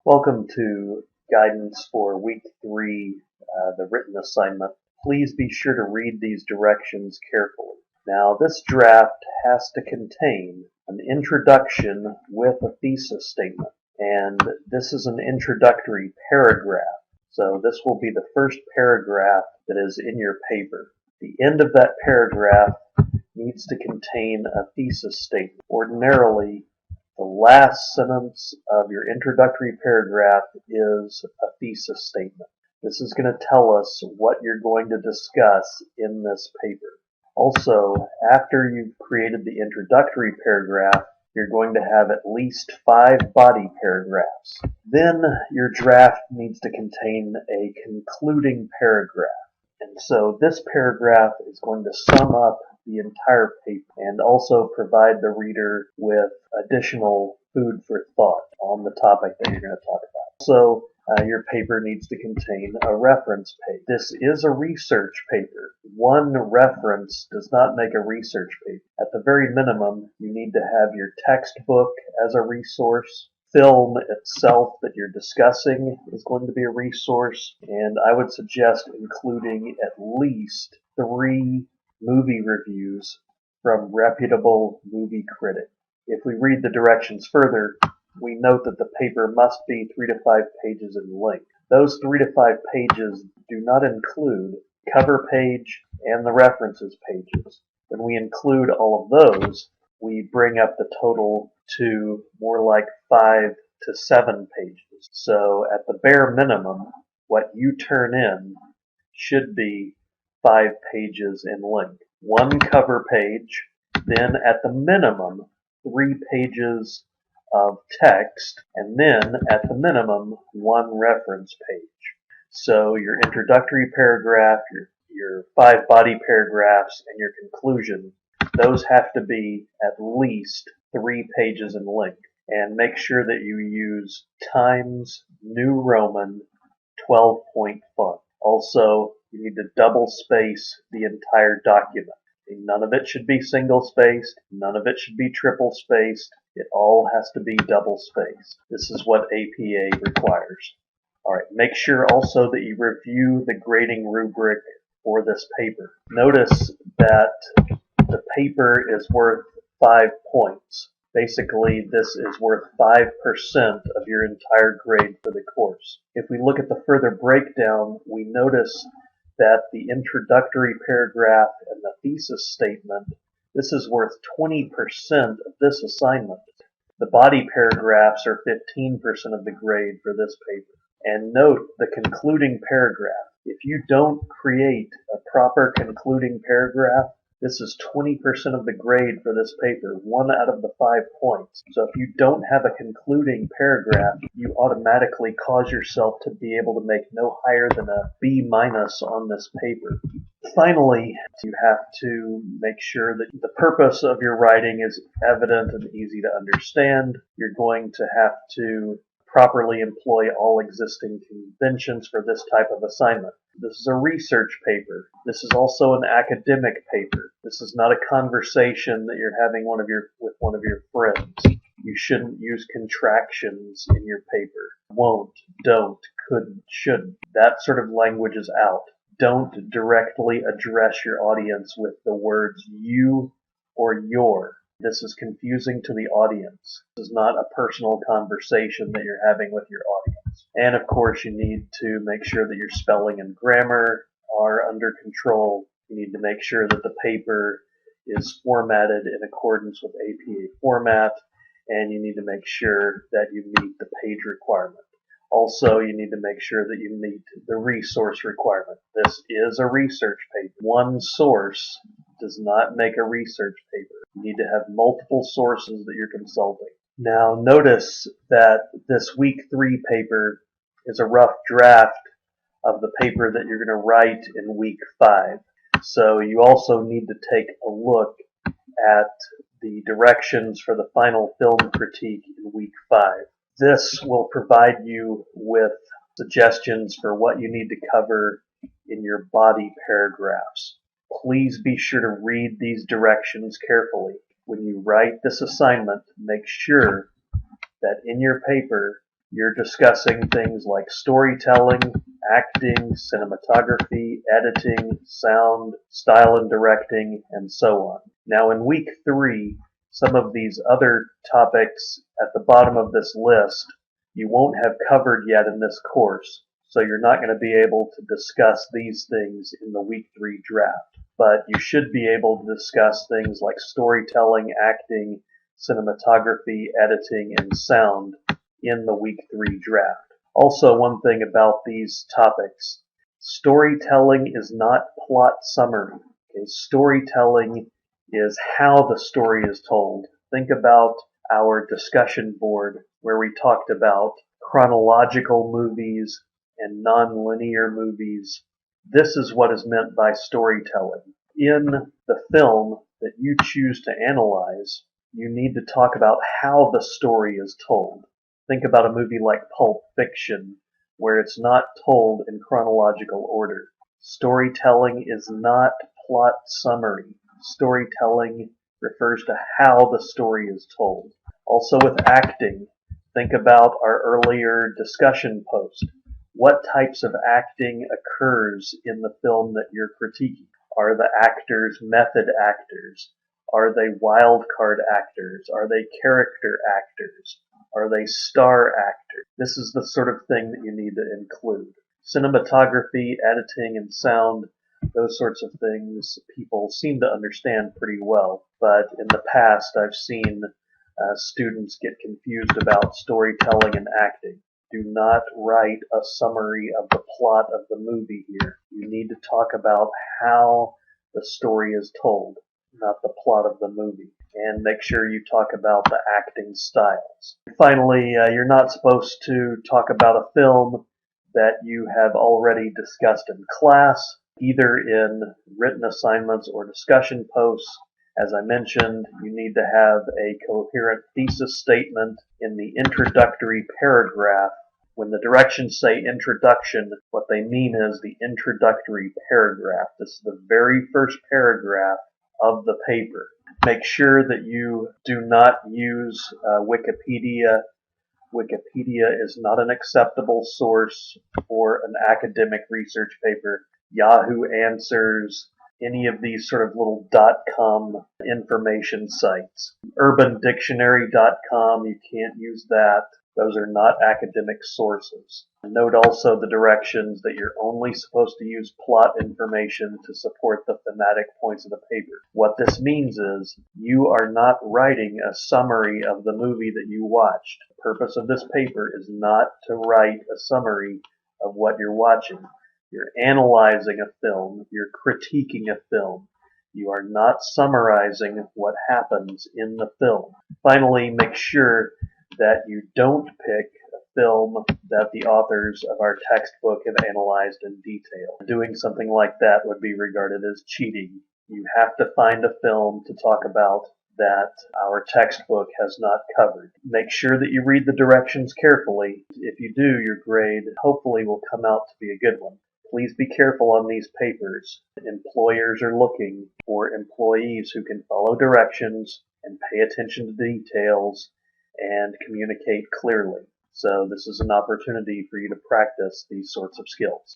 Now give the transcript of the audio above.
Welcome to guidance for week 3, the written assignment. Please be sure to read these directions carefully. Now, this draft has to contain an introduction with a thesis statement, and this is an introductory paragraph. So this will be the first paragraph that is in your paper. The end of that paragraph needs to contain a thesis statement. Ordinarily, the last sentence of your introductory paragraph is a thesis statement. This is going to tell us what you're going to discuss in this paper. Also, after you've created the introductory paragraph, you're going to have at least 5 body paragraphs. Then your draft needs to contain a concluding paragraph. And so this paragraph is going to sum up the entire paper and also provide the reader with additional food for thought on the topic that you're going to talk about. So your paper needs to contain a reference page. This is a research paper. One reference does not make a research paper. At the very minimum, you need to have your textbook as a resource. Film itself that you're discussing is going to be a resource, and I would suggest including at least 3 movie reviews from reputable movie critics. If we read the directions further, we note that the paper must be 3 to 5 pages in length. Those 3 to 5 pages do not include cover page and the references pages. When we include all of those, we bring up the total to more like 5 to 7 pages. So at the bare minimum, what you turn in should be 5 pages in length. 1 cover page, then at the minimum 3 pages of text, and then at the minimum 1 reference page. So your introductory paragraph, your 5 body paragraphs, and your conclusion, those have to be at least 3 pages in length. And make sure that you use Times New Roman 12-point font. Also, you need to double space the entire document. None of it should be single spaced. None of it should be triple spaced. It all has to be double spaced. This is what APA requires. Alright, make sure also that you review the grading rubric for this paper. Notice that the paper is worth 5 points. Basically, this is worth 5% of your entire grade for the course. If we look at the further breakdown, we notice that the introductory paragraph and the thesis statement, this is worth 20% of this assignment. The body paragraphs are 15% of the grade for this paper. And note the concluding paragraph. If you don't create a proper concluding paragraph, this is 20% of the grade for this paper, 1 out of the 5 points. So if you don't have a concluding paragraph, you automatically cause yourself to be able to make no higher than a B- on this paper. Finally, you have to make sure that the purpose of your writing is evident and easy to understand. You're going to have to properly employ all existing conventions for this type of assignment. This is a research paper. This is also an academic paper. This is not a conversation that you're having with one of your friends. You shouldn't use contractions in your paper. Won't, don't, couldn't, shouldn't. That sort of language is out. Don't directly address your audience with the words you or your. This is confusing to the audience. This is not a personal conversation that you're having with your audience. And of course, you need to make sure that your spelling and grammar are under control. You need to make sure that the paper is formatted in accordance with APA format, and you need to make sure that you meet the page requirement. Also, you need to make sure that you meet the resource requirement. This is a research paper. One source does not make a research paper. You need to have multiple sources that you're consulting. Now, notice that this week 3 paper is a rough draft of the paper that you're going to write in week 5. So you also need to take a look at the directions for the final film critique in week 5. This will provide you with suggestions for what you need to cover in your body paragraphs. Please be sure to read these directions carefully. When you write this assignment, make sure that in your paper You're discussing things like storytelling, acting, cinematography, editing, sound, style and directing, and so on. Now in week 3, some of these other topics at the bottom of this list you won't have covered yet in this course, so you're not going to be able to discuss these things in the week 3 draft. But you should be able to discuss things like storytelling, acting, cinematography, editing, and sound in the week 3 draft. Also, one thing about these topics, storytelling is not plot summary. Okay? Storytelling is how the story is told. Think about our discussion board where we talked about chronological movies and non-linear movies. This is what is meant by storytelling. In the film that you choose to analyze, you need to talk about how the story is told. Think about a movie like Pulp Fiction, where it's not told in chronological order. Storytelling is not plot summary. Storytelling refers to how the story is told. Also with acting, think about our earlier discussion post. What types of acting occurs in the film that you're critiquing? Are the actors method actors? Are they wild card actors? Are they character actors? Are they star actors? This is the sort of thing that you need to include. Cinematography, editing, and sound, those sorts of things people seem to understand pretty well. But in the past, I've seen students get confused about storytelling and acting. Do not write a summary of the plot of the movie here. You need to talk about how the story is told, not the plot of the movie. And make sure you talk about the acting styles. Finally, you're not supposed to talk about a film that you have already discussed in class, either in written assignments or discussion posts. As I mentioned, you need to have a coherent thesis statement in the introductory paragraph. When the directions say introduction, what they mean is the introductory paragraph. This is the very first paragraph of the paper. Make sure that you do not use Wikipedia. Wikipedia is not an acceptable source for an academic research paper. Yahoo Answers, any of these sort of little .com information sites. UrbanDictionary.com, you can't use that. Those are not academic sources. Note also the directions that you're only supposed to use plot information to support the thematic points of the paper. What this means is you are not writing a summary of the movie that you watched. The purpose of this paper is not to write a summary of what you're watching. You're analyzing a film. You're critiquing a film. You are not summarizing what happens in the film. Finally, make sure that you don't pick a film that the authors of our textbook have analyzed in detail. Doing something like that would be regarded as cheating. You have to find a film to talk about that our textbook has not covered. Make sure that you read the directions carefully. If you do, your grade hopefully will come out to be a good one. Please be careful on these papers. Employers are looking for employees who can follow directions and pay attention to details and communicate clearly. So this is an opportunity for you to practice these sorts of skills.